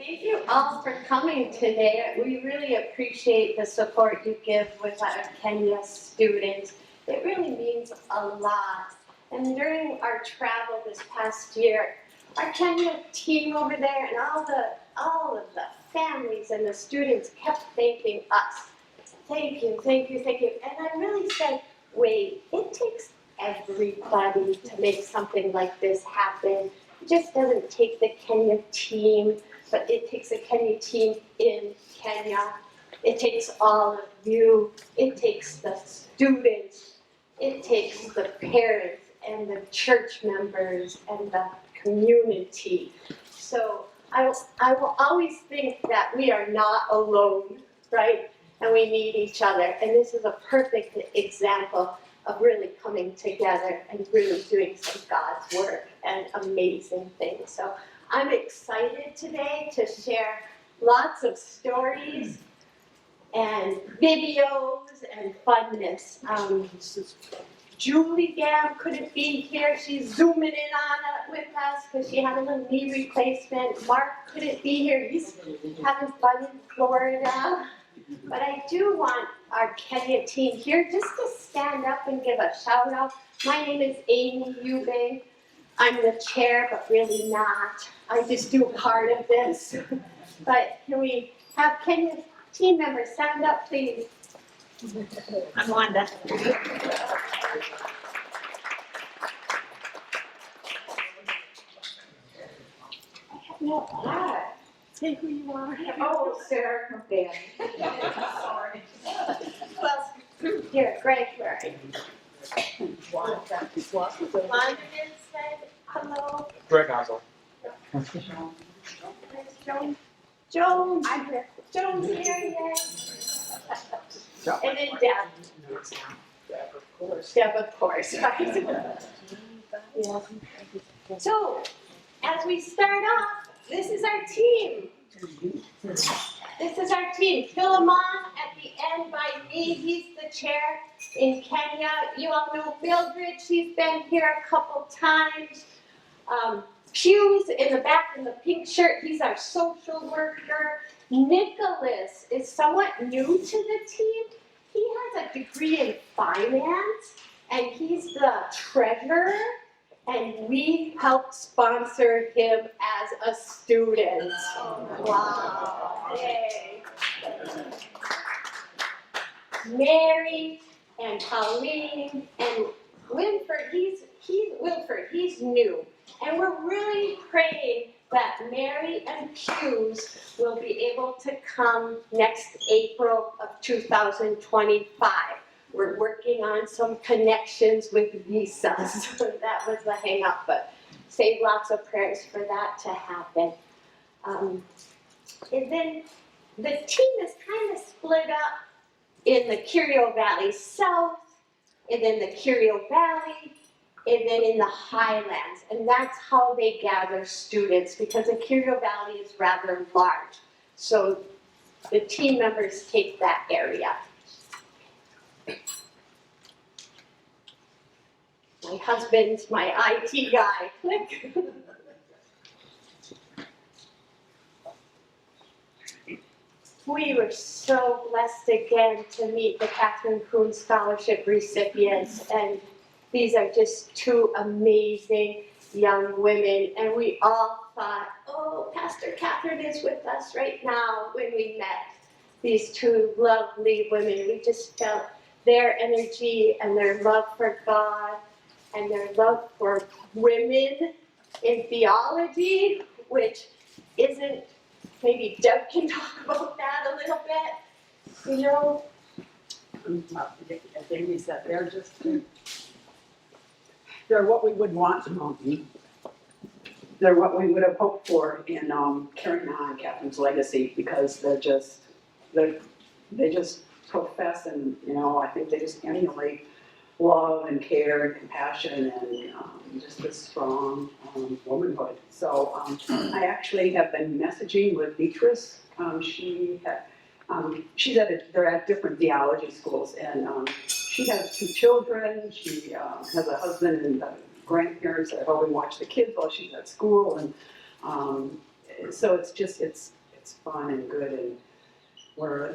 Thank you all for coming today. We really appreciate the support you give with our Kenya students. It really means a lot. And during our travel this past year, our Kenya team over there and all of the families and the students kept thanking us. Thank you, thank you, thank you. And I really said, wait, it takes everybody to make something like this happen. It just doesn't take the Kenya team, but it takes a Kenya team in Kenya. It takes all of you. It takes the students. It takes the parents and the church members and the community. So I will always think that we are not alone, right? And we need each other. And this is a perfect example of really coming together and really doing some God's work and amazing things. So I'm excited today to share lots of stories and videos and funness. Julie Gam couldn't be here. She's zooming in on it with us because she had a little knee replacement. Mark couldn't be here. He's having fun in Florida. But I do want our Kenya team here just to stand up and give a shout out. My name is Aimee Eubank. I'm the chair, but really not. I just do part of this. But can we have Kenya team members stand up, please? I'm Wanda. I have no idea. Say who you are. Oh, Sarah from Banning. Sorry. Well, here, Greg, where are you? Wanda said hello. Greg Oswald. Joan. Joan. I'm here. Joan's here, yay. And then Deb. Deb, of course. Right? Yeah. So, as we start off, this is our team. This is our team. Philemon at the end by me. He's the chair in Kenya. You all know Mildred. She's been here a couple times. Pews in the back in the pink shirt. He's our social worker. Nicholas is somewhat new to the team. He has a degree in finance, and he's the treasurer. And we helped sponsor him as a student. Wow. Yay. Mary and Pauline and Winford, he's new. And we're really praying that Mary and Hughes will be able to come next April of 2025. We're working on some connections with visas. That was the hang up, but save lots of prayers for that to happen. And then the team is kind of split up in the Kerio Valley South, and then the Kerio Valley, and then in the Highlands. And that's how they gather students, because the Kerio Valley is rather large. So the team members take that area. My husband's my IT guy. Click. We were so blessed again to meet the Catherine Kuhn Scholarship recipients, and these are just two amazing young women, and we all thought, oh, Pastor Catherine is with us right now when we met these two lovely women. We just felt their energy and their love for God and their love for women in theology, which isn't, maybe Deb can talk about that a little bit, you know? As Amy said, they're what we would want to be. They're what we would have hoped for in carrying on Catherine's legacy, because they just profess, and I think they just emulate love and care and compassion and just this strong womanhood. So I actually have been messaging with Beatrice. They're at different theology schools, and she has 2 children. She has a husband and grandparents that help and watch the kids while she's at school, and so it's just, it's fun and good, and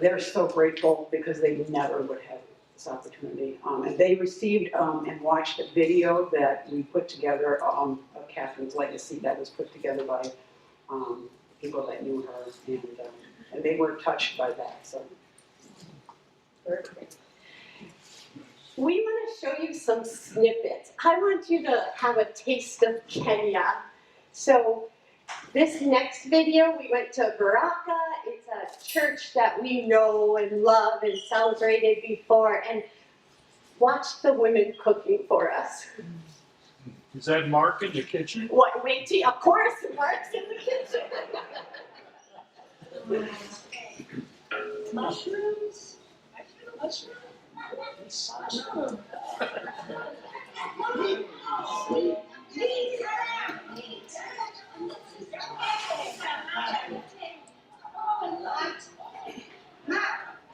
they're so grateful because they never would have this opportunity. And they received and watched a video that we put together of Catherine's legacy that was put together by people that knew her, and they were touched by that, so. Perfect. We want to show you some snippets. I want you to have a taste of Kenya. So this next video, we went to Baraka. It's a church that we know and love and celebrated before, and watch the women cooking for us. Is that Mark in the kitchen? What, wait till, of course, Mark's in the kitchen. Mushrooms? Mushrooms?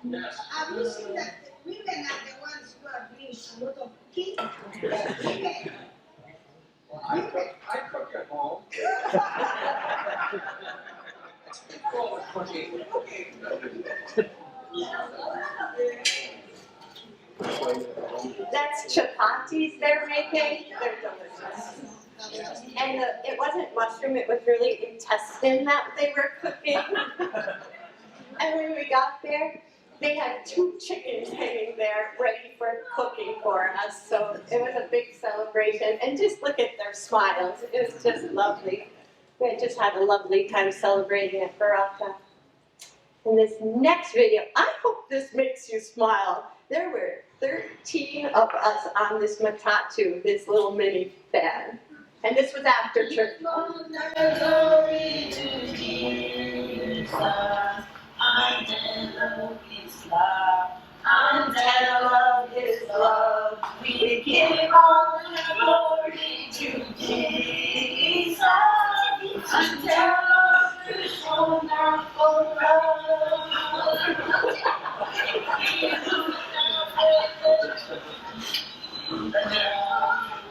Yes. Have you seen that the women are the ones who are doing a lot of cooking? Well, I cook at home. Well, cooking. That's chapatis they're making. They're delicious. And it wasn't mushroom, it was really intestine that they were cooking. And when we got there, they had 2 chickens hanging there ready for cooking for us. So it was a big celebration. And just look at their smiles. It was just lovely. We had just had a lovely time celebrating at Baraka. In this next video, I hope this makes you smile. There were 13 of us on this matatu, this little mini van. And this was after church. Glory to Jesus, I tell of His love, I tell of His love. We give all the glory to Jesus, I tell of His wonderful love.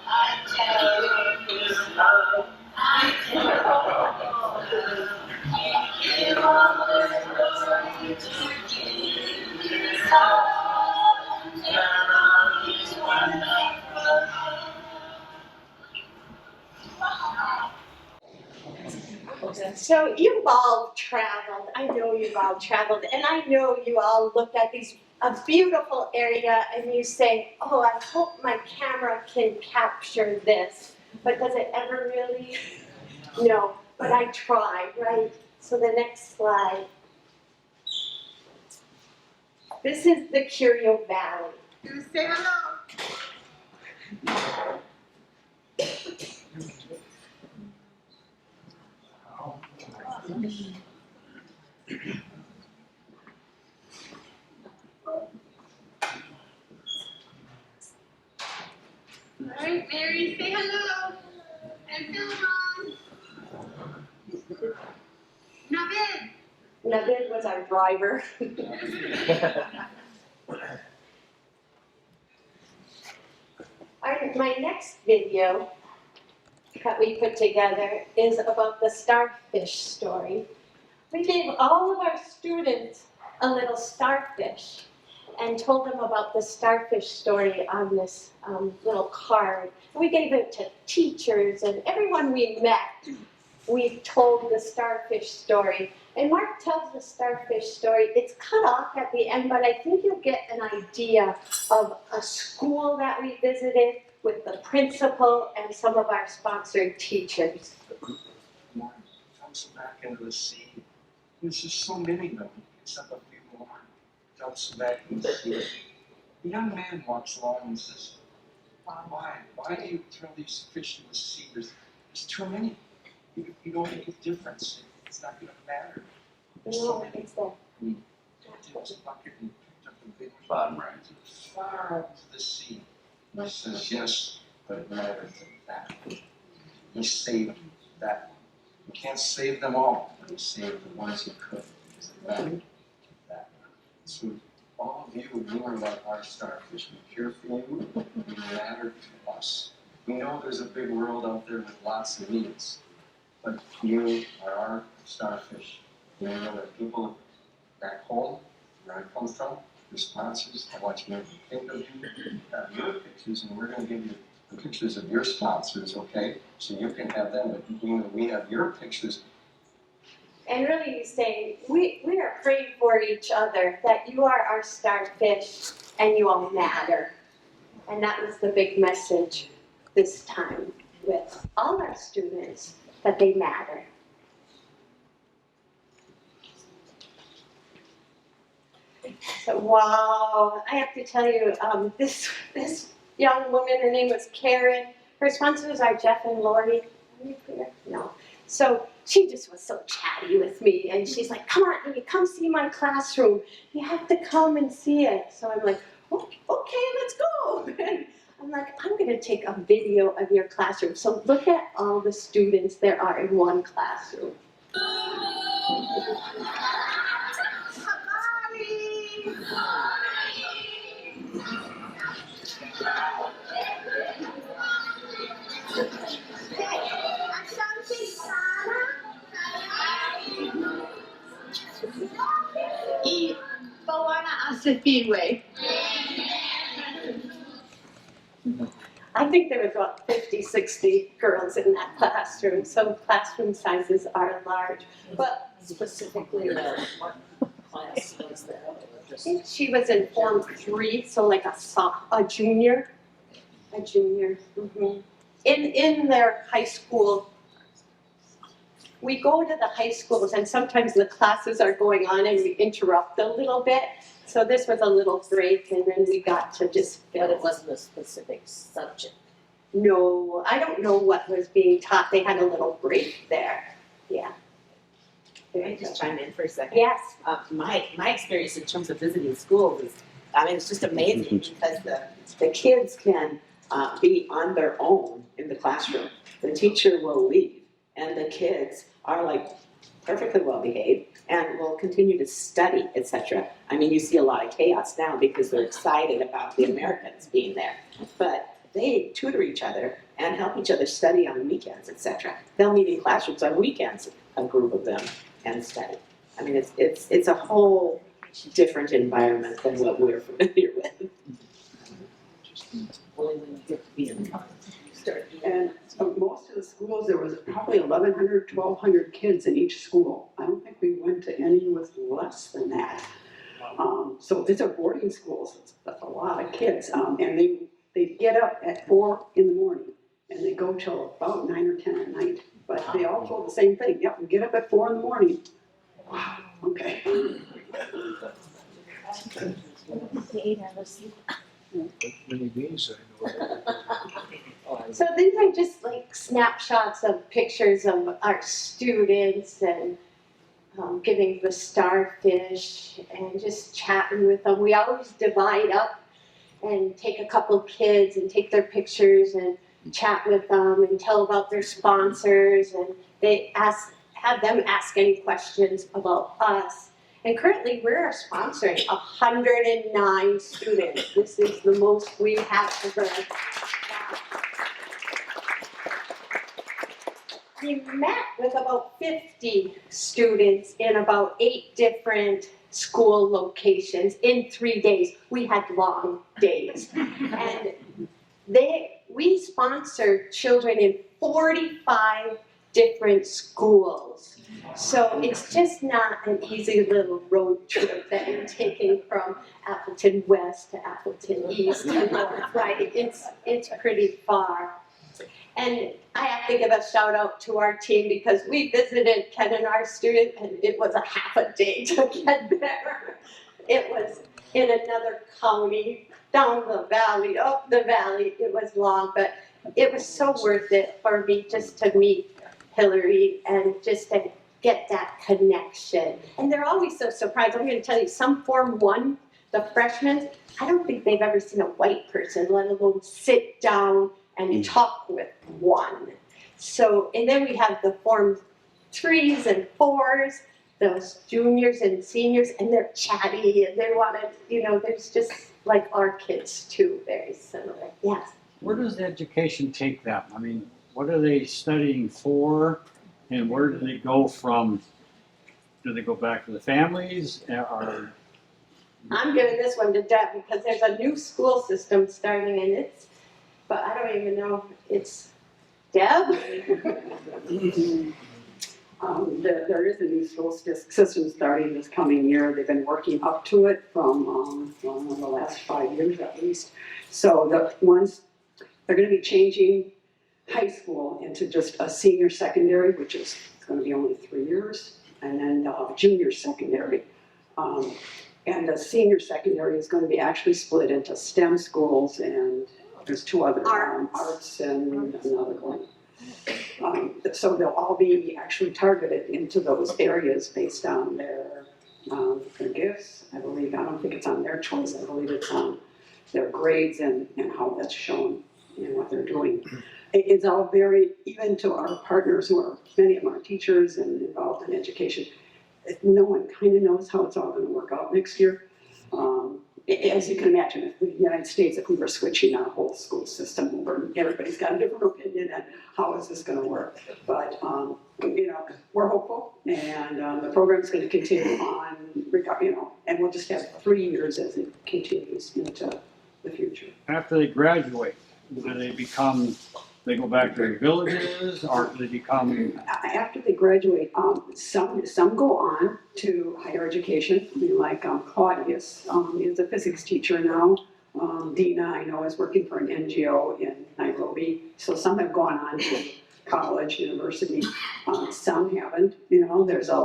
I tell of His love. I tell of His love. We give all the glory to Jesus. Tell of His wonderful love. So you've all traveled. I know you've all traveled. And I know you all look at a beautiful area and you say, oh, I hope my camera can capture this. But does it ever really? No, but I try, right? So the next slide. This is the Kerio Valley. You say hello. All right, Mary, say hello. And Philemon. Navid. Navid was our driver. My next video that we put together is about the starfish story. We gave all of our students a little starfish and told them about the starfish story on this little card. We gave it to teachers and everyone we met. We told the starfish story. And Mark tells the starfish story. It's cut off at the end, but I think you'll get an idea of a school that we visited with the principal and some of our sponsored teachers. One dumps back into the sea. There's just so many of them. Picks up a few more. Dumps them back in the sea. The young man walks along and says, why? Why do you throw these fish in the sea? There's too many. You don't make a difference. It's not going to matter. There's so No, many. it's there. He dipped his bucket and picked up a big bottom right far into the sea. He says, yes, but it mattered to that. He saved that. You can't save them all, but he saved the ones he could. Because it mattered to that. So all of you are like our starfish. We care for you. You matter to us. We know there's a big world out there with lots of needs. but you are our starfish. You know that people back home, where I come from, the sponsors, I want you to think of you, have your pictures, and we're gonna give you the pictures of your sponsors, okay? So you can have them, but we have your pictures. And really he's saying, we are praying for each other, that you are our starfish and you all matter. And that was the big message this time with all our students, that they matter. So, wow, I have to tell you, this young woman, her name was Karen. Her sponsors are Jeff and Lori. Are you here? No. So she just was so chatty with me, and she's like, "Come on, Amy, come see my classroom. You have to come and see it." So I'm like, "Okay, let's go." And I'm like, "I'm going to take a video of your classroom. So look at all the students there are in one classroom." Y Bawana asifiwe. I think there was about 50, 60 girls in that classroom, so classroom sizes are large. But Specifically, what class was that? I think she was in Form 3, so like a junior. A junior. In their high school, we go to the high schools and sometimes the classes are going on and we interrupt a little bit. So this was a little break and then we got to just But it wasn't a specific subject. No, I don't know what was being taught. They had a little break there. Yeah. Can I just chime in for a second? Yes. My experience in terms of visiting schools is, I mean, it's just amazing because the kids can be on their own in the classroom. The teacher will leave and the kids are like perfectly well behaved and will continue to study, etc. I mean, you see a lot of chaos now because they're excited about the Americans being there. But they tutor each other and help each other study on weekends, etc. They'll meet in classrooms on weekends, a group of them, and study. I mean, it's a whole different environment than what we're familiar with. Only when you get to be in college, you start doing And most of the schools, there was probably 1,100, 1,200 kids in each school. I don't think we went to any with less than that. So these are boarding schools, that's a lot of kids. And they get up at 4 in the morning and they go till about 9 or 10 at night. But they all told the same thing, yep, we get up at 4 in the morning. Wow, okay. Many bees, I know. So these are just like snapshots of pictures of our students and giving the starfish and just chatting with them. We always divide up and take a couple of kids and take their pictures and chat with them and tell about their sponsors, and they have them ask any questions about us. And currently we're sponsoring 109 students. This is the most we have ever. We met with about 50 students in about 8 different school locations in 3 days. We had long days. And we sponsored children in 45 different schools. So it's just not an easy little road trip that you're taking from Appleton West to Appleton East to North, right? It's pretty far. And I have to give a shout out to our team because we visited Ken and our student and it was a half a day to get there. It was in another county, down the valley, up the valley. It was long, but it was so worth it for me just to meet Hillary and just to get that connection. And they're always so surprised. I'm going to tell you, some Form 1, the freshmen, I don't think they've ever seen a white person, let alone sit down and talk with one. So, and then we have the Form 3s and 4s, those juniors and seniors, and they're chatty and they want to, there's just like our kids too, very similar. Yes. Where does education take them? I mean, what are they studying for? And where do they go from? Do they go back to the families or? I'm giving this one to Deb because there's a new school system starting and it's, but I don't even know, it's Deb? There is a new school system starting this coming year. They've been working up to it from the last 5 years at least. So they're going to be changing high school into just a senior secondary, which is going to be only 3 years, and then junior secondary. And the senior secondary is going to be actually split into STEM schools, and there's 2 other arts and another one. So they'll all be actually targeted into those areas based on their gifts. I believe, I don't think it's on their choice, I believe it's on their grades and how that's shown in what they're doing. It's all very, even to our partners who are, many of them are teachers and involved in education, no one kind of knows how it's all going to work out next year. As you can imagine, if the United States, if we were switching our whole school system over, everybody's got a different opinion on how is this going to work. But, we're hopeful, and the program's going to continue on, and we'll just have 3 years as it continues into the future. After they graduate, do they go back to their villages or do they become? After they graduate, some go on to higher education. I mean, like Claudius is a physics teacher now. Dina, I know, is working for an NGO in Nairobi. So some have gone on to college, university. Some haven't. There's a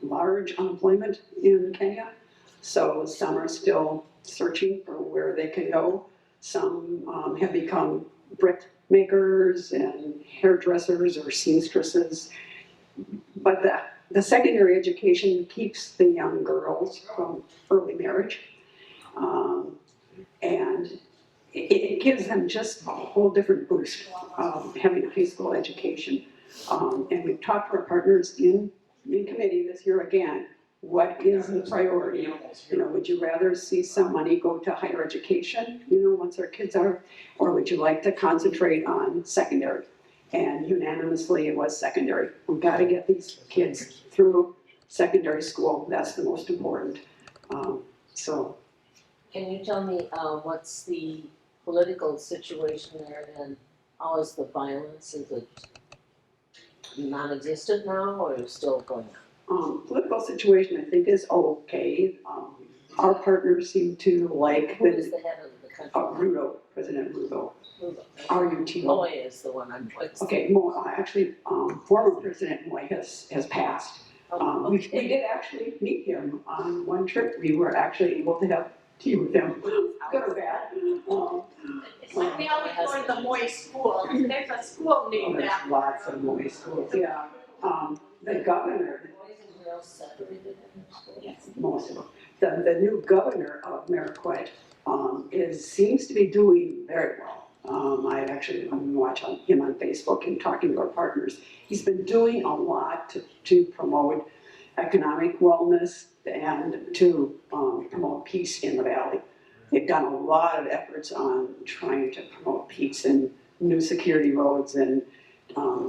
large unemployment in Kenya. So some are still searching for where they can go. Some have become brick makers and hairdressers or seamstresses. But the secondary education keeps the young girls from early marriage. And it gives them just a whole different boost of having a high school education. And we've talked to our partners in committee this year again. What is the priority? Would you rather see some money go to higher education, once our kids are, or would you like to concentrate on secondary? And unanimously, it was secondary. We've got to get these kids through secondary school. That's the most important. Can you tell me what's the political situation there and how is the violence? Is it non-existent now or is it still going on? Political situation, I think, is okay. Our partners seem to like Who is the head of the country? President Ruto. Ruto. RUTO. Moy is the one I'm. Okay, actually, former President Moy has passed. We did actually meet him on one trip. We were actually able to have tea with him, good or bad. It's like we always go to the Moy School. There's a school named There's after. lots of Moy schools, yeah. The governor, yes, most of them. The new governor of Marakwet seems to be doing very well. I've been watching him on Facebook and talking to our partners. He's been doing a lot to promote economic wellness and to promote peace in the valley. They've done a lot of efforts on trying to promote peace and new security roads and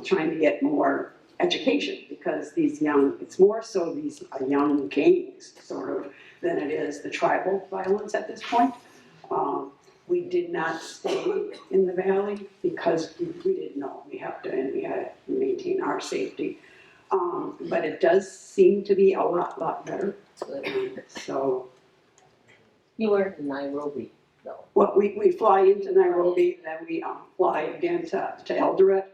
trying to get more education because it's more so these young gangs sort of than it is the tribal violence at this point. We did not stay in the valley because we didn't know. We had to maintain our safety. But it does seem to be a lot better. So. You were in Nairobi, though. Well, we fly into Nairobi, then we fly again to Eldoret,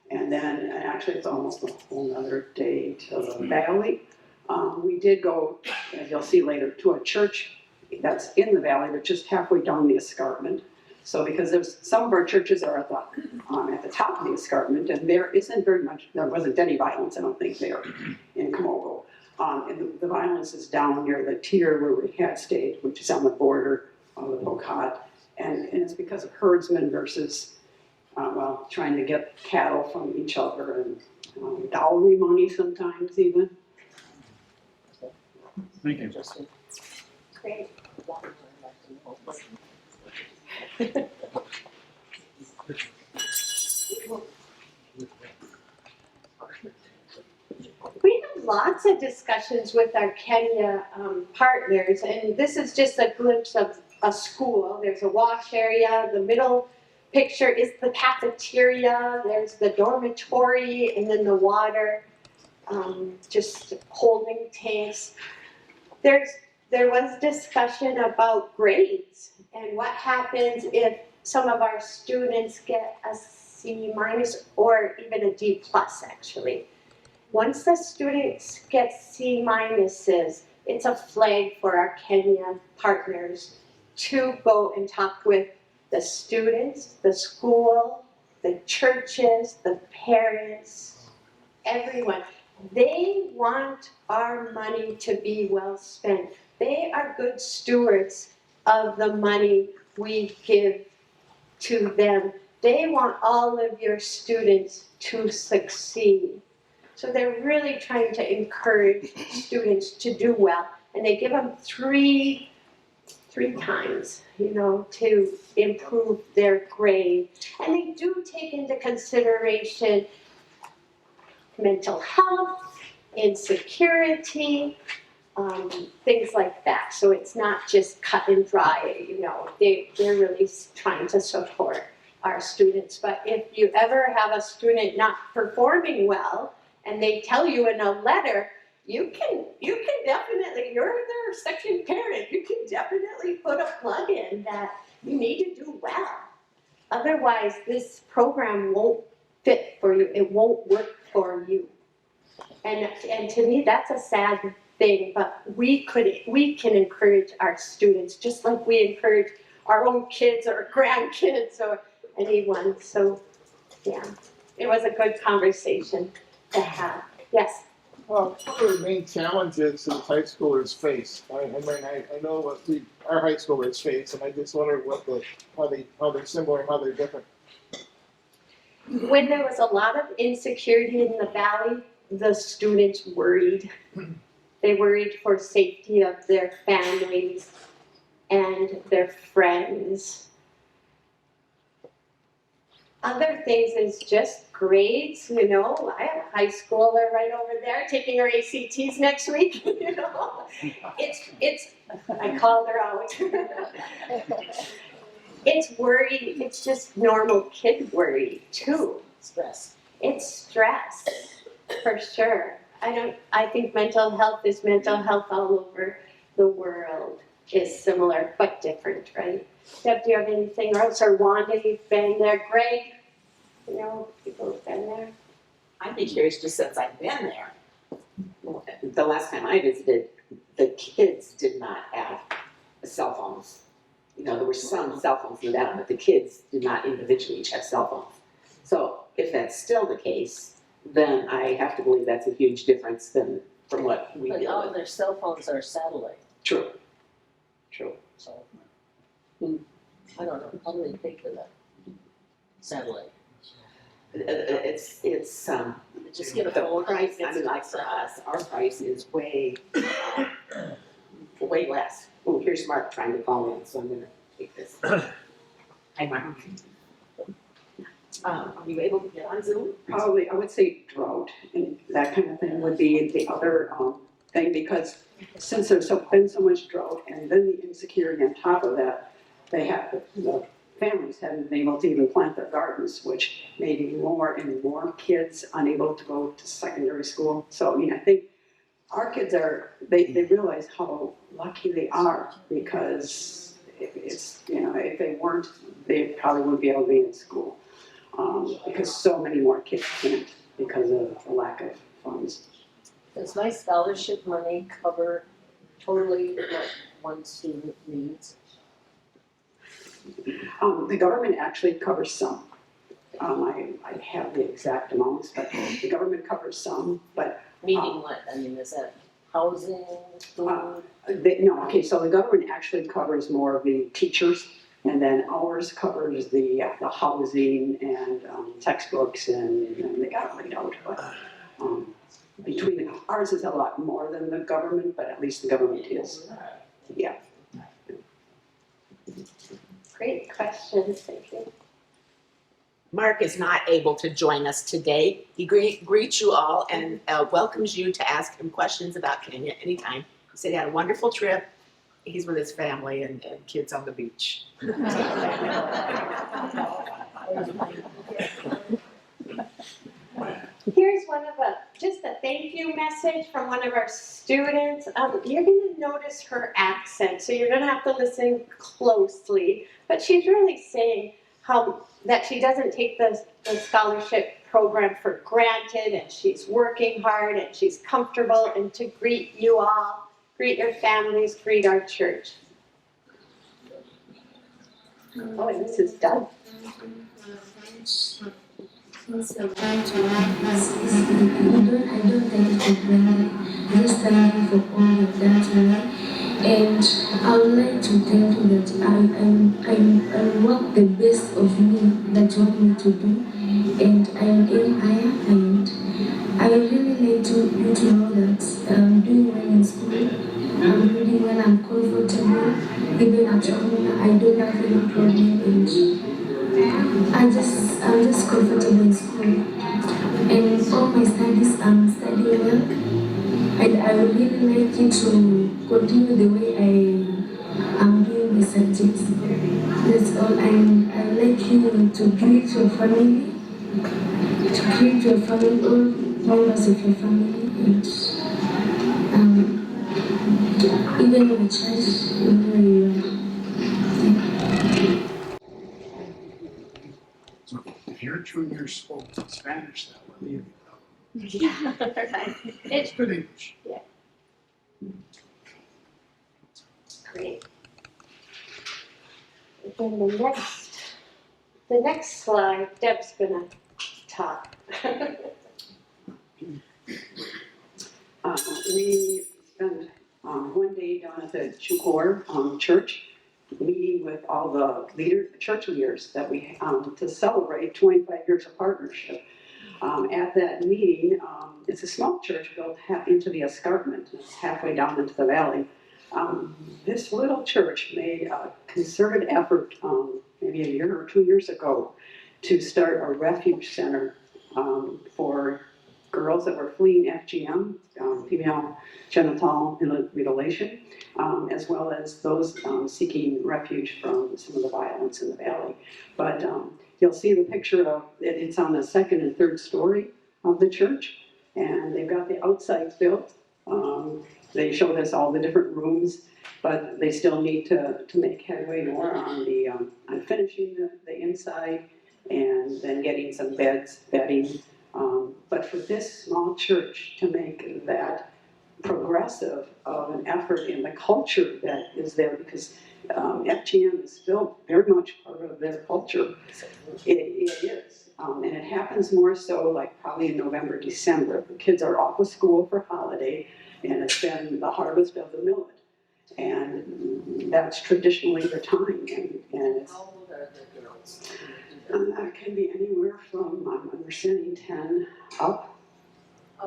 and then actually it's almost a whole other day to the valley. We did go, as you'll see later, to a church that's in the valley, but just halfway down the escarpment. So because some of our churches are at the top of the escarpment, and there wasn't any violence, I don't think, there in Komogo. And the violence is down near the tier where we had stayed, which is on the border of the Bokat. And it's because of herdsmen versus, trying to get cattle from each other and dowry money sometimes even. Thank you. Interesting. Great. lots of discussions with our Kenya partners, and this is just a glimpse of a school. There's a wash area, the middle picture is the cafeteria, there's the dormitory, and then the water, just holding tanks. There was discussion about grades and what happens if some of our students get a C minus or even a D plus actually. Once the students get C minuses, it's a flag for our Kenya partners to go and talk with the students, the school, the churches, the parents, everyone. They want our money to be well spent. They are good stewards of the money we give to them. They want all of your students to succeed. So they're really trying to encourage students to do well. And they give them three times, to improve their grade. And they do take into consideration mental health, insecurity, things like that. So it's not just cut and dry, they're really trying to support our students. But if you ever have a student not performing well, and they tell you in a letter, you can definitely, you're their second parent, you can definitely put a plug in that you need to do well. Otherwise, this program won't fit for you, it won't work for you. And to me, that's a sad thing, but we can encourage our students just like we encourage our own kids or grandkids or anyone. So yeah, it was a good conversation to have. Yes. Well, what are the main challenges that high schoolers face? I know what our high schoolers face, and I just wonder how they're similar and how they're different. When there was a lot of insecurity in the valley, the students worried. They worried for safety of their families and their friends. Other things is just grades, I have a high schooler right over there taking her ACTs next week, It's I called her out. It's worry, it's just normal kid worry too. Stress. It's stress, for sure. I think mental health is mental health all over the world is similar but different, right? Deb, do you have anything else? Or Wanda, you've been there. Greg, people have been there. I'd be curious just since I've been there. The last time I visited, the kids did not have cell phones. There were some cell phones in that, but the kids did not individually each have cell phones. So if that's still the case, then I have to believe that's a huge difference from what we But deal all with. their cell phones are satellite, True. so. I don't know, how do they pay for that? Satellite. It's Just get a the phone. price, like for us, our price is way less. Oh, here's Mark trying to call in, so I'm gonna take this. Hi, Mark. Are you able to get on Zoom? Probably, I would say drought and that kind of thing would be the other thing, because since there's been so much drought and then the insecurity on top of that, the families haven't been able to even plant their gardens, which made more and more kids unable to go to secondary school. So, I think our kids they realize how lucky they are, because if they weren't, they probably wouldn't be able to be in school. Because so many more kids can't because of the lack of funds. Does my scholarship money cover totally what one student needs? The government actually covers some. I have the exact amounts, but the government covers some, but. Meaning what? I mean, is that housing, food? So the government actually covers more of the teachers, and then ours covers the housing and textbooks, and they got it laid out, but ours is a lot more than the government, but at least the government is, yeah. Great question, thank you. Mark is not able to join us today. He greets you all and welcomes you to ask him questions about Kenya anytime. He said he had a wonderful trip. He's with his family and kids on the beach. Here's just a thank you message from one of our students. You're going to notice her accent, so you're going to have to listen closely. But she's really saying that she doesn't take the scholarship program for granted, and she's working hard, and she's comfortable, and to greet you all, greet your families, greet our church. Oh, and this is Doug. Since I'm trying to learn this, I don't take it for granted. Just thank you for all you've done to me. And I would like to thank you that I work the best of me that you want me to do. And I am higher, and I really need you to know that I'm doing well in school. I'm doing well, I'm comfortable. Even at home, I don't have any problem. And I'm just comfortable in school. And all my studies, I'm studying well. And I would really like you to continue the way I am doing my subjects. That's all. I'd like you to greet your family, all members of your family, and even in the church, wherever you are. So if your junior spoke Spanish, that would leave Yeah, right. It's good English. Great. And then the next slide, Deb's gonna talk. We spent one day down at the Chukor church, meeting with all the church leaders that we to celebrate 25 years of partnership. At that meeting, it's a small church built into the escarpment. It's halfway down into the valley. This little church made a concerted effort maybe a year or 2 years ago to start a refuge center for girls that were fleeing FGM, female genital mutilation, as well as those seeking refuge from some of the violence in the valley. But you'll see the picture of it, it's on the second and third story of the church, and they've got the outside built. They showed us all the different rooms, but they still need to make headway more on finishing the inside and then getting some bedding. But for this small church to make that progressive of an effort in the culture that is there, because FGM is still very much part of their culture. It is. And it happens more so like probably in November, December. The kids are off of school for holiday, and it's been the harvest of the millet. And that's traditionally the time. And it's, How old are the girls? it can be anywhere from, I'm understanding 10 up,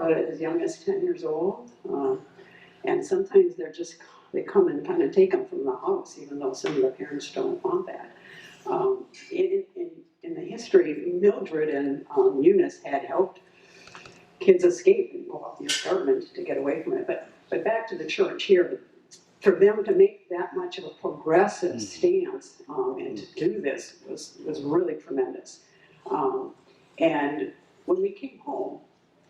as young as 10 years old. And sometimes they come and kind of take them from the house, even though some of the parents don't want that. In the history, Mildred and Eunice had helped kids escape and go off the escarpment to get away from it. But back to the church here, for them to make that much of a progressive stance and to do this was really tremendous. And when we came home,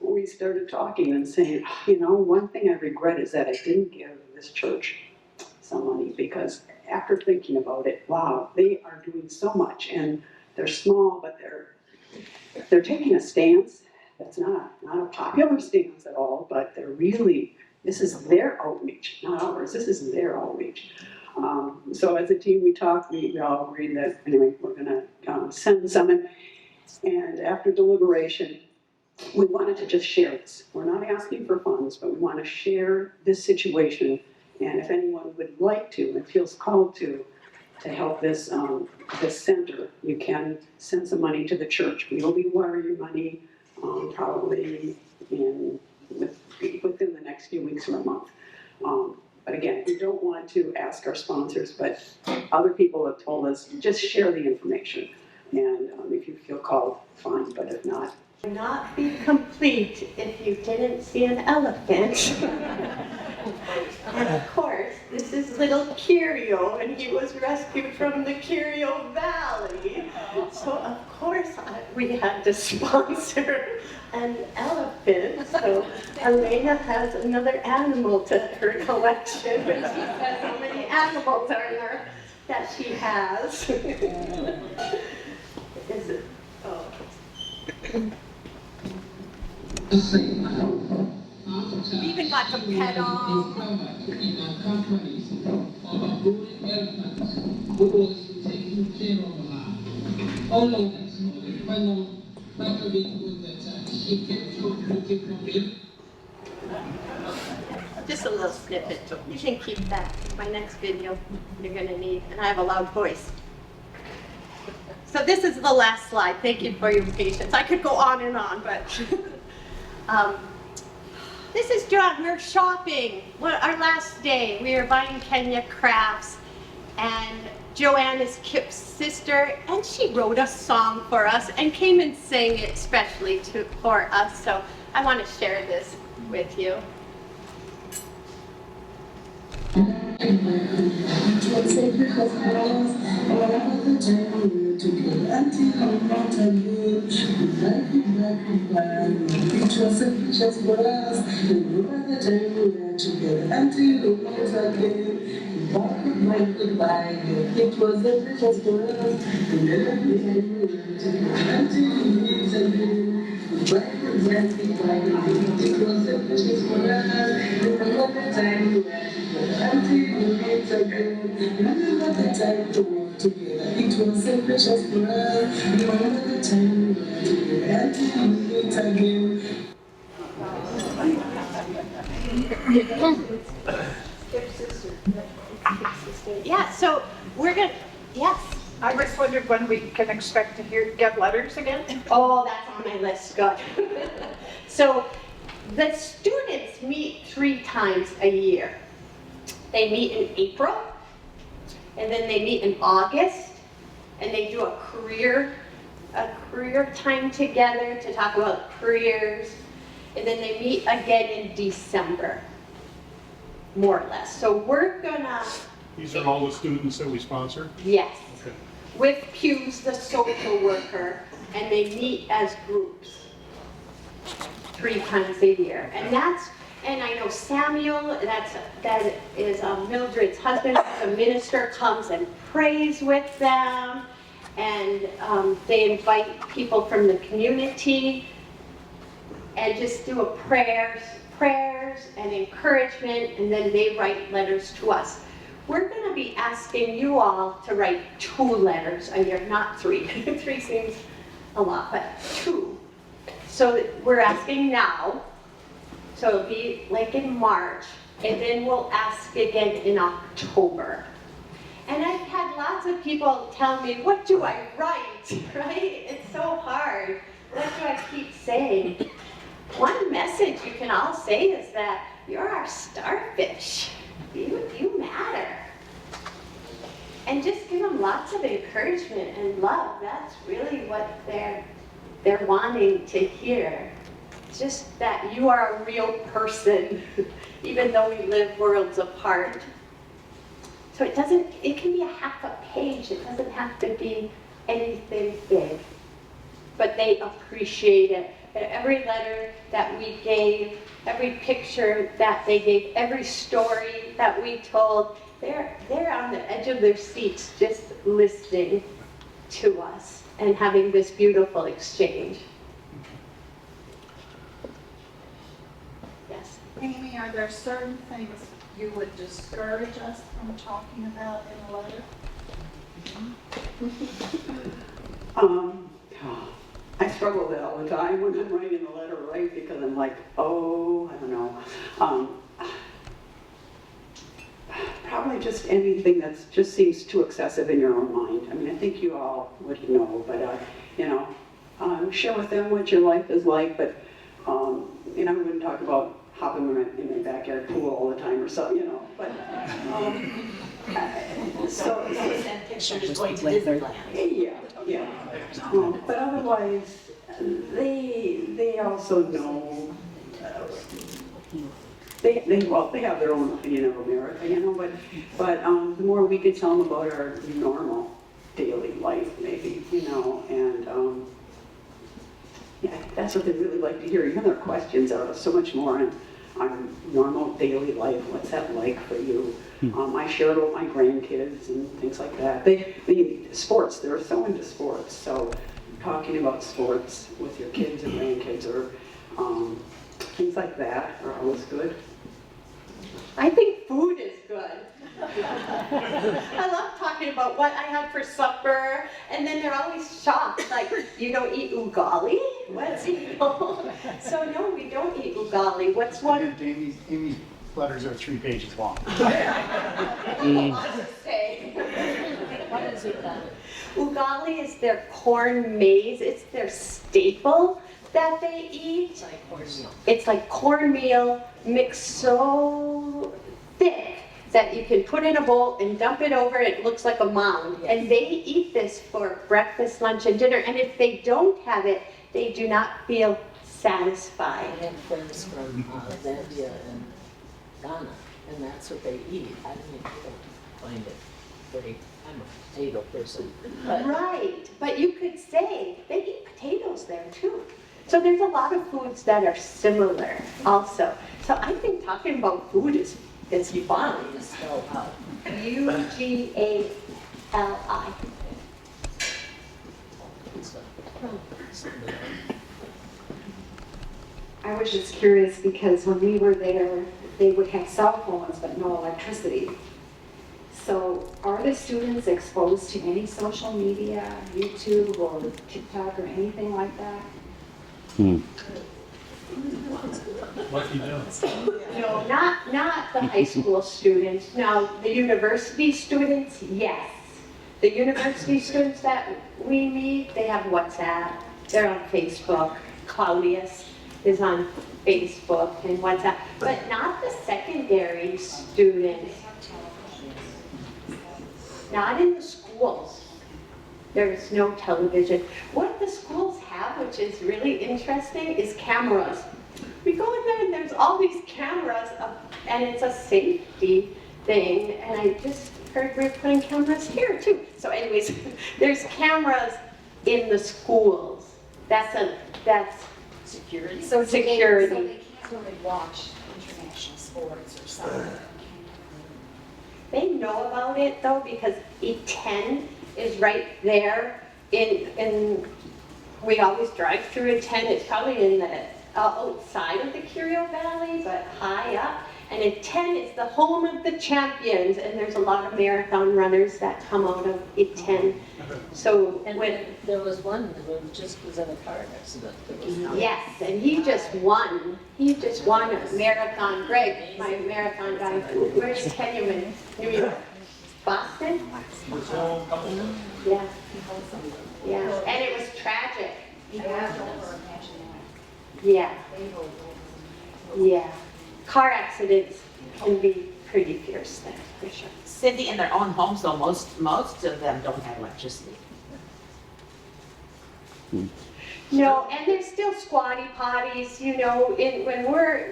we started talking and saying, one thing I regret is that I didn't give this church some money, because after thinking about it, wow, they are doing so much, and they're small, but they're taking a stance that's not a popular stance at all, but this is their outreach, not ours. This is their outreach. So as a team, we talked, we all agreed that, anyway, we're gonna send some, and after deliberation, we wanted to just share this. We're not asking for funds, but we want to share this situation. And if anyone would like to and feels called to help this center, you can send some money to the church. We will be wiring money probably within the next few weeks or a month. But again, we don't want to ask our sponsors, but other people have told us, just share the information. And if you feel feel called, fine, but if not, Not be complete if you didn't see an elephant. And of course, this is little Kerio, and he was rescued from the Kerio Valley. So of course we had to sponsor an elephant. So Elena has another animal to her collection, and she says how many animals are there that she has. Is it? Oh. We even got to pet him. Just a little snippet. You can keep that. My next video you're gonna need, and I have a loud voice. So this is the last slide. Thank you for your patience. I could go on and on, but this is John. We're shopping. Our last day. We are buying Kenya crafts, and Joanne is Kip's sister, and she wrote a song for us and came and sang it specially for us. So I want to share this with you. Yeah, so we're gonna, yes. I just wondered when we can expect to get letters again? Oh, that's on my list, good. So the students meet 3 times a year. They meet in April, and then they meet in August, and they do a career time together to talk about careers, and then they meet again in December, more or less. So we're gonna... These are all the students that we sponsor? Yes. Okay. With Pew's, the social worker, and they meet as groups 3 times a year. And I know Samuel, that is Mildred's husband, the minister comes and prays with them, and they invite people from the community and just do a prayers and encouragement, and then they write letters to us. We're going to be asking you all to write 2 letters a year, not 3. 3 seems a lot, but 2. So we're asking now, so it'll be like in March, and then we'll ask again in October. And I've had lots of people tell me, what do I write, right? It's so hard. What do I keep saying? One message you can all say is that you're our starfish. You matter. And just give them lots of encouragement and love. That's really what they're wanting to hear. Just that you are a real person, even though we live worlds apart. So it can be a half a page. It doesn't have to be anything big. But they appreciate it. And every letter that we gave, every picture that they gave, every story that we told, they're on the edge of their seats just listening to us and having this beautiful exchange. Yes? Aimee, are there certain things you would discourage us from talking about in a letter? I struggle with that all the time when I'm writing a letter, right? Because I'm like, oh, I don't know. Probably just anything that just seems too excessive in your own mind. I mean, I think you all would know, but share with them what your life is like. But we wouldn't talk about hopping in my backyard pool all the time or so, But So, Send pictures going to Disneyland. yeah. But otherwise, they also know, they have their own opinion of America, but the more we could tell them about our normal daily life, maybe, and yeah, that's what they really like to hear. Even their questions are so much more on normal daily life. What's that like for you? I share it with my grandkids and things like that. Sports, they're so into sports. So talking about sports with your kids and grandkids or things like that are always good. I think food is good. I love talking about what I had for supper, and then they're always shocked, like, you don't eat ugali? What's it? So no, we don't eat ugali. What's one? Amy's letters are 3 pages long. What is it then? Ugali is their corn maize. It's their staple that they eat. It's like cornmeal. It's like cornmeal mixed so thick that you can put in a bowl and dump it over. It looks like a mound. Yes. And they eat this for breakfast, lunch, and dinner. And if they don't have it, they do not feel I satisfied. have friends from Zambia and Ghana, and that's what they eat. I don't find it very, I'm a potato person. But Right, but you could say they eat potatoes there too. So there's a lot of foods that are similar also. So I think talking about food is fun. you spell out. Ugali. I was just curious because when we were there, they would have cell phones but no electricity. So are the students exposed to any social media, YouTube or TikTok or anything like that? Lucky them. No, not the high school students. No, the university students, yes. The university students that we meet, they have WhatsApp, they're on Facebook. Claudius is on Facebook and WhatsApp, but not the secondary students. Not in the schools. There's no television. What the schools have, which is really interesting, is cameras. We go in there and there's all these cameras and it's a safety thing. And I just heard we're putting cameras here too. So anyways, there's cameras in the schools. That's Security? So Security. So they can't really watch international sports or something. They know about it though because E10 is right there in we always drive through E10. It's probably in the outside of the Kerio Valley, but high up. And E10 is the home of the champions, and there's a lot of marathon runners that come out of E10. So And when there was one that just was in a car accident. There was yes, and he just won. He just won a marathon. Greg, my marathon guy. Where's Kenyon? New York, Boston. Yeah, yeah, and it was tragic. Yeah, yeah. Car accidents can be pretty fierce there, for sure. Cindy, in their own homes, though, most of them don't have electricity. No, and there's still squatty potties,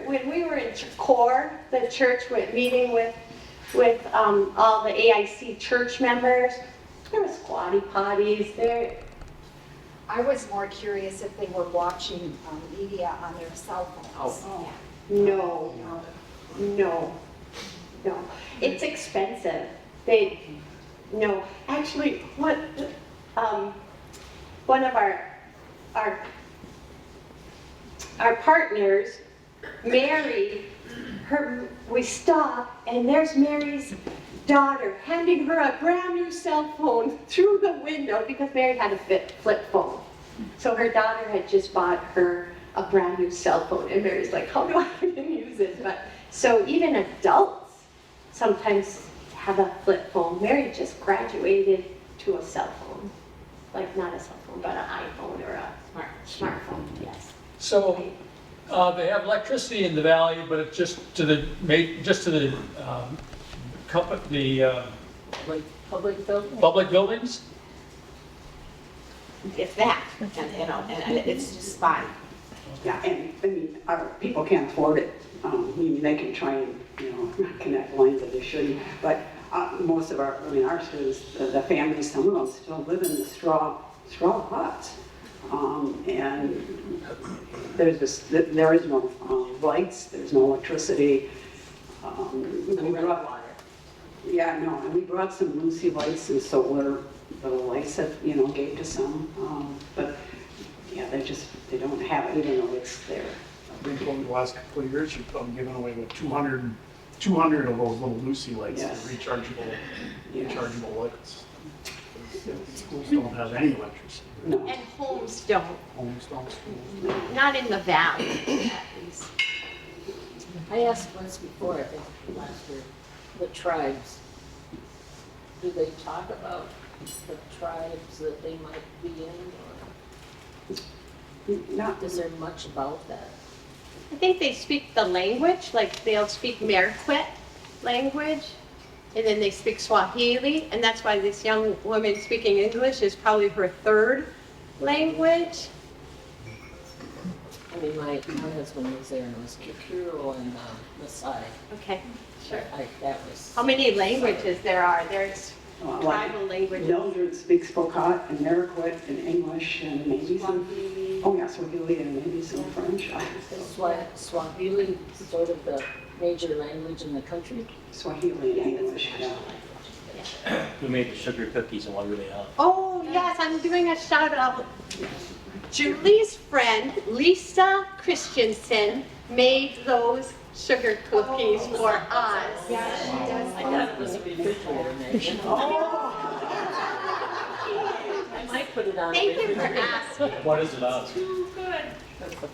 when we were in CORE, the church meeting with all the AIC church members, there were squatty potties there. I was more curious if they were watching media on their cell phones. Oh. No. It's expensive. No, actually, one of our partners, Mary, we stop and there's Mary's daughter handing her a brand new cell phone through the window because Mary had a flip phone. So her daughter had just bought her a brand new cell phone and Mary's like, how do I even use it? But so even adults sometimes have a flip phone. Mary just graduated to a cell phone. Like not a cell phone, but an iPhone or a smartphone, yes. So they have electricity in the valley, but it's just to the Public building? Public buildings? If that, and, you know, and it's just fine. Yeah, and I mean, our people can't afford it. I mean, they can try and, you know, connect lines that they shouldn't, but most of our, I mean, our students, the families, some of them still live in the straw huts. And there is no lights, there's no electricity. We brought, yeah, no, and we brought some Lucy lights and solar little lights that, you know, gave to some, but yeah, they don't have it even though it's there. They told me the last couple of years, you've given away with 200 of those little Lucy lights, Yes. the rechargeable lights. Schools don't have any electricity. No. And homes don't, Homes don't, schools. not in the valley, at least. I asked once before, I think last year, the tribes. Do they talk about the tribes that they might be in, Not, or is there much about that? I think they speak the language, like they'll speak Merquet language, and then they speak Swahili, and that's why this young woman speaking English is probably her third language. I mean, my husband was there and it was Kerio and Maasai. Okay, sure. That was. How many languages there are? There's like tribal languages. Mildred speaks Pocot and Merquet and English and maybe some, oh yeah, Swahili and maybe some French. Swahili is sort of the major language in the country. Swahili and English, yeah. Who made the sugar cookies and what were they on? Oh, yes, I'm doing a shout out. Julie's friend, Lisa Christensen, made those sugar cookies for us. Yeah, she does. I thought it was a refrigerator magnet. I might put it on. Thank you for asking. What is it on? Too good.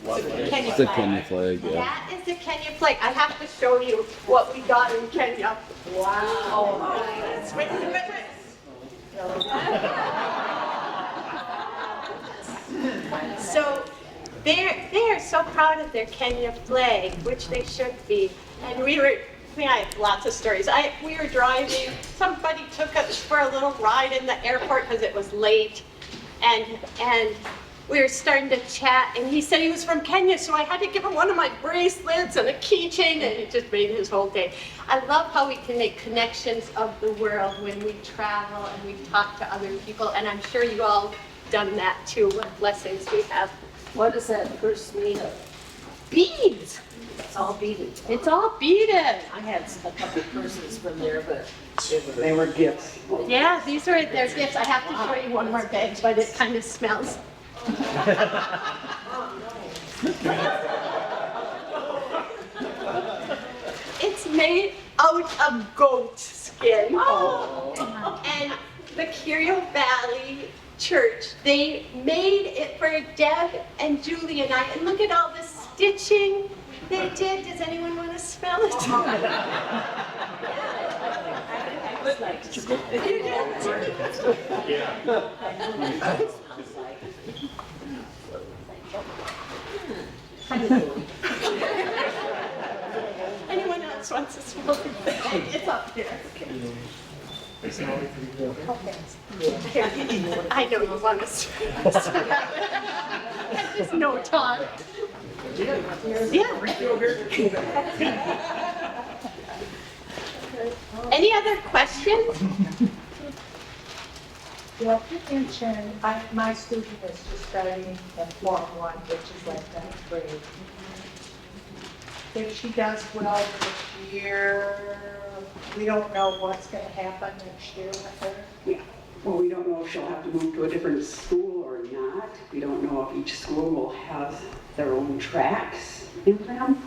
What is Kenya It's the flag. Kenya flag, yeah. That is the Kenya flag. I have to show you what we got in Kenya. Wow. Wait, wait, wait. So they are so proud of their Kenya flag, which they should be. And I have lots of stories. We were driving, somebody took us for a little ride in the airport because it was late. And we were starting to chat, and he said he was from Kenya, so I had to give him one of my bracelets and a keychain, and it just made his whole day. I love how we can make connections of the world when we travel and we talk to other people, and I'm sure you all done that too. What blessings we have. What is that first made of? Beads. It's all beaded. It's all beaded. I had a couple of purses from there, but They were gifts. Yeah, these are their gifts. I have to show you one more bag, but it kind of smells. It's made out of goat skin. And the Kerio Valley Church, they made it for Deb and Julie and I. And look at all the stitching they did. Does anyone want to smell it? I would like to smell it. Anyone else wants to smell it? It's up there. I know you want to smell it. There's no time. Yeah. Any other questions? Well, you mentioned, my student is just starting in Form 1, which is like 9th grade. If she does well this year, we don't know what's going to happen next year with her. Yeah. Well, we don't know if she'll have to move to a different school or not. We don't know if each school will have their own tracks in them.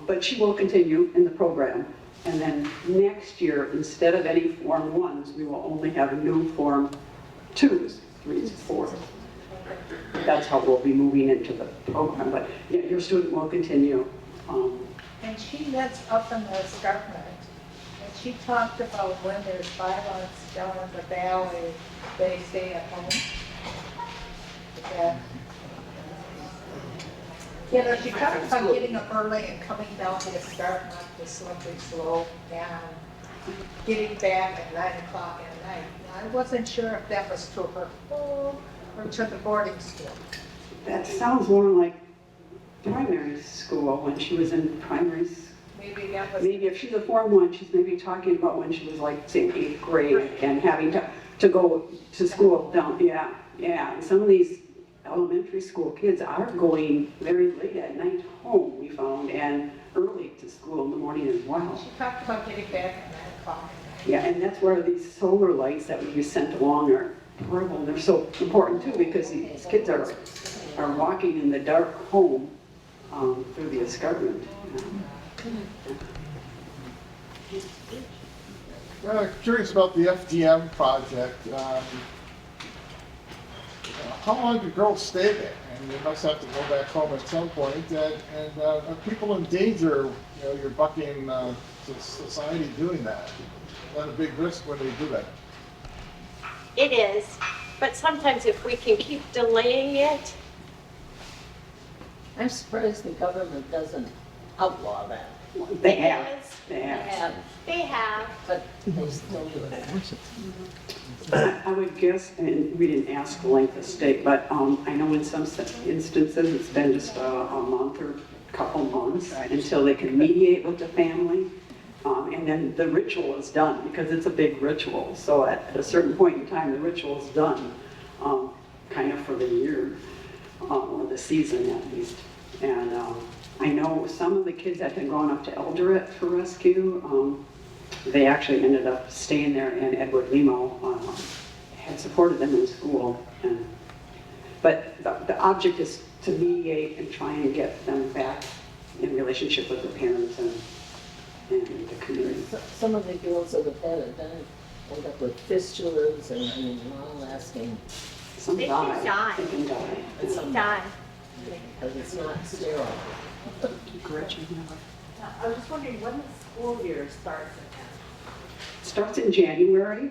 But she will continue in the program. And then next year, instead of any Form 1s, we will only have new Form 2s, 3s, 4s. That's how we'll be moving into the program. But yeah, your student will continue. And she lives up in the escarpment. And she talked about when there's violence down in the valley, they stay at home. Yeah. You know, she talked about getting up early and coming down the escarpment, the slippery slope down. getting back at 9 o'clock at night. Now, I wasn't sure if that was to her home or to the boarding school. That sounds more like primary school, when she was in primary. Maybe that was. Maybe if she's a Form 1, she's maybe talking about when she was like, say, 8th grade and having to go to school down, yeah. And some of these elementary school kids are going very late at night home, we found, and early to school in the morning as well. She talked about getting back at 9 o'clock. Yeah, and that's where these solar lights that we sent along are portable, and they're so important too, because these kids are walking in the dark home through the escarpment. Curious about the FGM project. How long do girls stay there? And they must have to go back home at some point. And are people in danger? You know, you're bucking society doing that. Is that a big risk when they do that? It is, but sometimes if we can keep delaying it, I'm surprised the government doesn't outlaw that. They have. they have. But they still do it. I would guess, and we didn't ask the length of stay, but I know in some instances it's been just a month or couple months until they can mediate with the family. And then the ritual is done, because it's a big ritual. So at a certain point in time, the ritual is done, kind of for the year, or the season at least. And I know some of the kids that had gone up to Eldoret for rescue, they actually ended up staying there, and Edward Limo had supported them in school. But the object is to mediate and try and get them back in relationship with their parents and the community. Some of the girls that have had it done end up with fistulas and long-lasting. Some They die. can die. They can die. And some Die. because it's not sterile. I was just wondering when the school year starts again. Starts in January,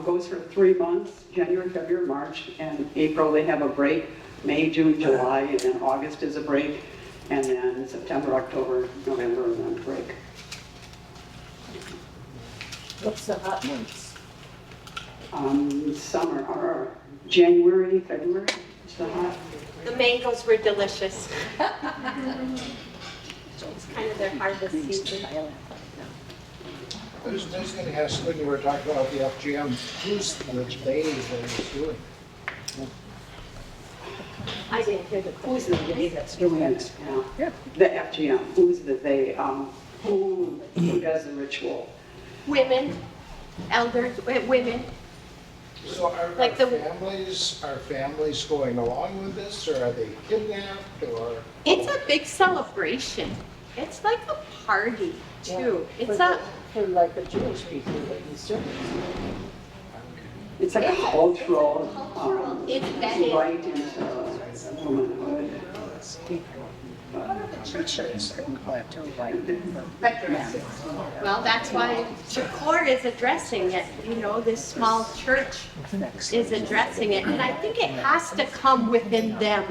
goes for 3 months, January, February, March, and April they have a break, May, June, July, and then August is a break, and then September, October, November, and then break. What's the hot months? Summer, or January, February, is the hot. The mangoes were delicious. It's kind of their harvest season. I was just going to ask, when you were talking about the FGM, who's the they that is doing? I didn't hear the Who's the they that's doing it? Yeah. The FGM, who's the they, who does the ritual? women, elders, women. So are Like are families going along with this, or are they kidnapped, or? It's a big celebration. It's like a party too. It's for like the Jewish people that you serve. It's like a cultural, It's embedded. right into womanhood. Well, that's why Shakur is addressing it. You know, this small church is addressing it. And I think it has to come within them.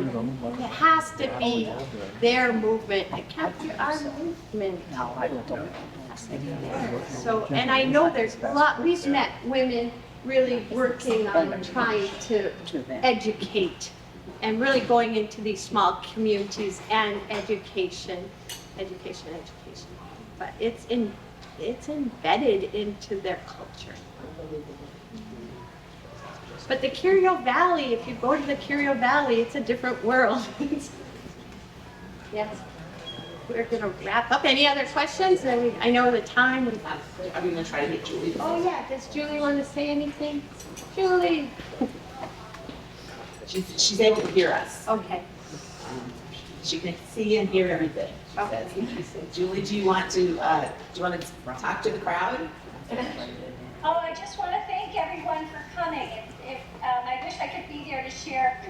It has to be their movement. It can't be our movement. So, and I know there's a lot, we've met women really working on trying to educate and really going into these small communities and education. But it's embedded into their culture. But the Kerio Valley, if you go to the Kerio Valley, it's a different world. Yes. We're gonna wrap up. Any other questions? I know the time. Are we gonna try to get Julie? Oh yeah, does Julie want to say anything? Julie? She's able to hear us. Okay. She can see and hear everything. She says. Julie, do you want to talk to the crowd? Oh, I just want to thank everyone for coming. I wish I could be there to share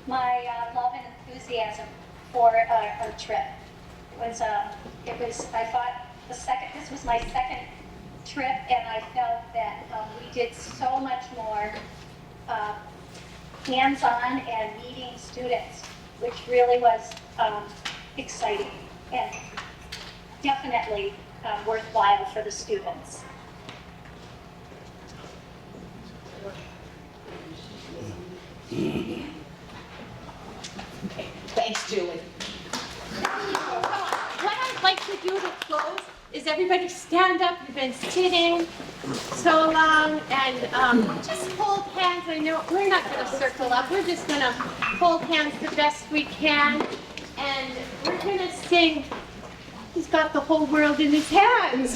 my love and enthusiasm for our trip. I thought this was my second trip, and I felt that we did so much more hands-on and meeting students, which really was exciting and definitely worthwhile for the students. Okay, thanks, Julie. What I'd like to do to close is everybody stand up. You've been sitting so long, and just hold hands. I know we're not going to circle up. We're just going to hold hands the best we can, and we're going to sing. He's got the whole world in his hands.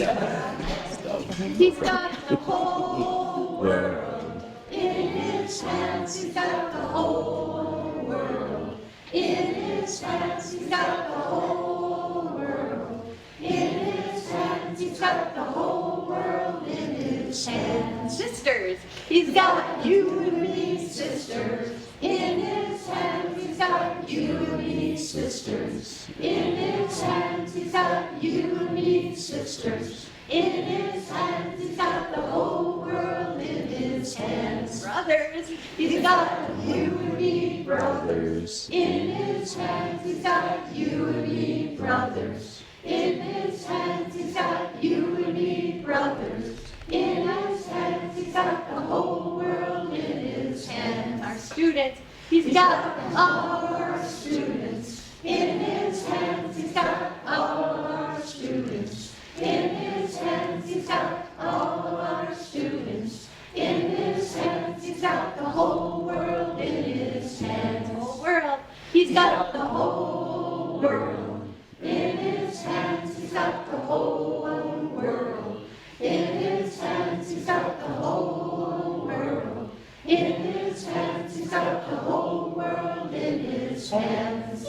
He's got the whole world in his hands. He's got the whole world in his hands. He's got the whole world in his hands. He's got the whole world in his hands. Sisters, he's got you and me, sisters, in his hands. He's got you and me, sisters, in his hands. He's got you and me, sisters, in his hands. He's got the whole world in his hands. Brothers, he's got you and me, brothers, in his hands. He's got you and me, brothers, in his hands. He's got you and me, brothers, in his hands. He's got the whole world in his hands. Our students, he's got all our students in his hands. He's got all our students in his hands. He's got all our students in his hands. He's got the whole world in his hands. Whole world. He's got the whole world in his hands. He's got the whole world in his hands. He's got the whole world in his hands. He's got the whole world in his hands.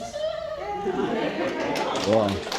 Boy.